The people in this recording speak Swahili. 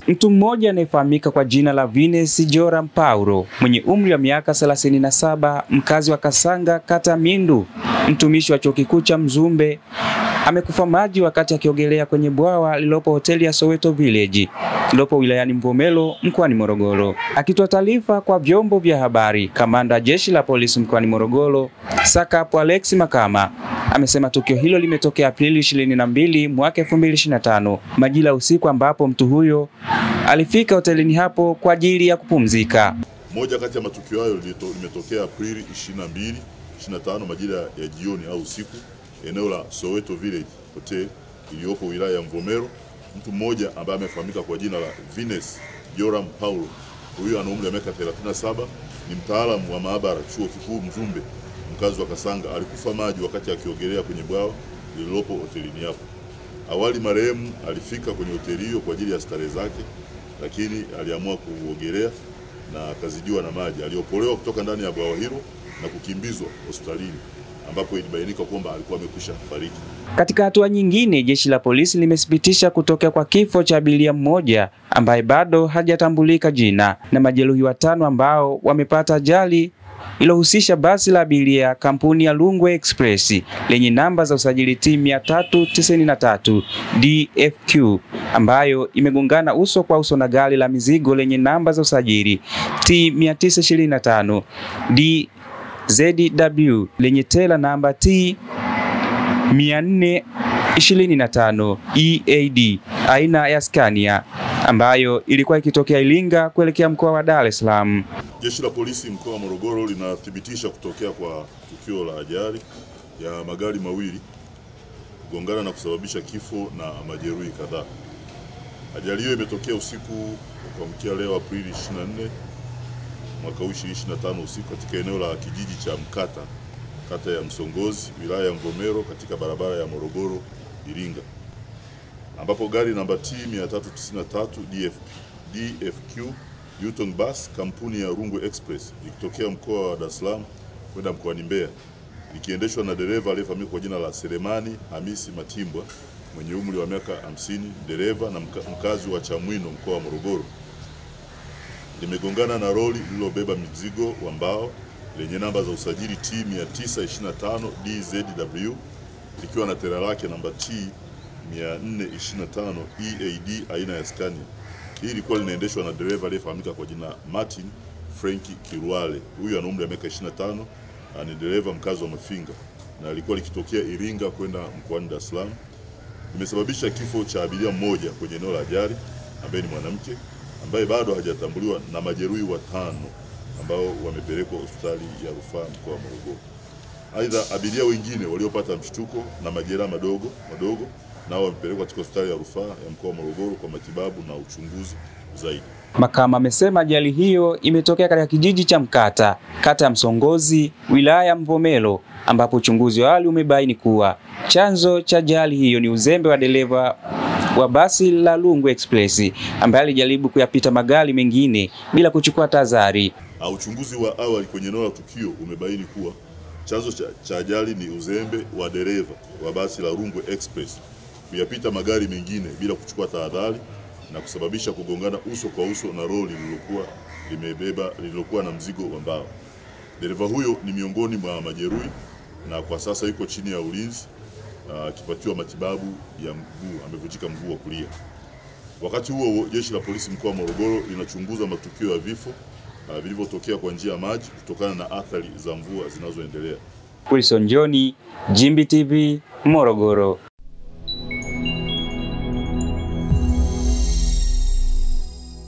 Mtu mmoja anayefahamika kwa jina la Venus Joram Paulo mwenye umri wa miaka 37, mkazi wa Kasanga, kata Mindu, mtumishi wa chuo kikuu cha Mzumbe, amekufa maji wakati akiogelea kwenye bwawa lilopo hoteli ya Soweto Village lilopo wilayani Mvomero mkoani Morogoro. Akitoa taarifa kwa vyombo vya habari, kamanda jeshi la polisi mkoani Morogoro, Sakapo Alex Makama, amesema tukio hilo limetokea Aprili 22 mwaka 2025 majira usiku, ambapo mtu huyo alifika hotelini hapo kwa ajili ya kupumzika. Moja kati ya matukio hayo limetokea Aprili 25 majira ya jioni au usiku, eneo la Soweto Village Hotel iliyopo wilaya ya Mvomero. Mtu mmoja ambaye amefahamika kwa jina la Venus Joram Paulo, huyu ana umri wa miaka 37, ni mtaalamu wa maabara chuo kikuu Mzumbe, mkazi wa Kasanga, alikufa maji wakati akiogelea kwenye bwawa lililopo hotelini hapo. Awali marehemu alifika kwenye hoteli hiyo kwa ajili ya starehe zake, lakini aliamua kuogelea na akazidiwa na maji. Aliopolewa kutoka ndani ya bwawa hilo na kukimbizwa hospitalini, ambapo ilibainika kwamba alikuwa amekwisha fariki. Katika hatua nyingine, jeshi la polisi limethibitisha kutokea kwa kifo cha abiria mmoja ambaye bado hajatambulika jina na majeruhi 5 ambao wamepata ajali ilohusisha basi la abiria kampuni ya Rungwe Express lenye namba za usajili T 393 DFQ ambayo imegongana uso kwa uso na gari la mizigo lenye namba za usajili T 925 DZW lenye tela namba T 425 EAD aina ya Scania ambayo ilikuwa ikitokea Iringa kuelekea mkoa wa Dar es Salaam. Jeshi la polisi mkoa wa Morogoro linathibitisha kutokea kwa tukio la ajali ya magari mawili kugongana na kusababisha kifo na majeruhi kadhaa. Ajali hiyo imetokea usiku kwa kuamkia leo Aprili 24 mwaka 2025 usiku katika eneo la kijiji cha Mkata, kata ya Msongozi, wilaya ya Mvomero, katika barabara ya Morogoro Iringa, ambapo gari namba T 393 DFQ Yutong Bus kampuni ya Rungwe Express ikitokea mkoa wa Dar es Salaam kwenda mkoani Mbeya, ikiendeshwa na dereva aliyefahamika kwa jina la Selemani Hamisi Matimbwa mwenye umri wa miaka 50, dereva na mkazi wa Chamwino mkoa wa Morogoro, limegongana na lori lililobeba mizigo wa mbao lenye namba za usajili T 925 DZW likiwa na tela lake namba T 425 EAD aina ya Scania. Hii ilikuwa linaendeshwa na dereva aliyefahamika kwa jina Martin Franki Kirwale. Huyu ana umri wa miaka 25, ni dereva mkazi wa Mafinga na alikuwa likitokea Iringa kwenda mkoani Dar es Salaam. Imesababisha kifo cha abiria mmoja kwenye eneo la ajali ambaye ni mwanamke ambaye bado hajatambuliwa na majeruhi 5 ambao wamepelekwa hospitali ya rufaa mkoa wa Morogoro. Aidha, abiria wengine waliopata mshtuko na majeraha madogo nao wamepelekwa katika hospitali ya rufaa ya mkoa wa Morogoro kwa matibabu na uchunguzi zaidi. Makama amesema ajali hiyo imetokea katika kijiji cha Mkata, kata ya Msongozi, wilaya ya Mvomero, ambapo uchunguzi wa awali umebaini kuwa chanzo cha ajali hiyo ni uzembe wa dereva wa basi la Rungwe Express ambaye alijaribu kuyapita magari mengine bila kuchukua tahadhari. Uchunguzi wa awali kwenye eneo la tukio umebaini kuwa chanzo cha ajali ni uzembe wa dereva wa basi la Rungwe Express kuyapita magari mengine bila kuchukua tahadhari na kusababisha kugongana uso kwa uso na lori lililokuwa na mzigo wa mbao. Dereva huyo ni miongoni mwa majeruhi na kwa sasa yuko chini ya ulinzi akipatiwa matibabu ya mguu, amevunjika mguu wa kulia. Wakati huo jeshi la polisi mkoa wa Morogoro linachunguza matukio ya vifo vilivyotokea kwa njia ya maji kutokana na athari za mvua zinazoendelea. Wilson John, Jimbi TV, Morogoro.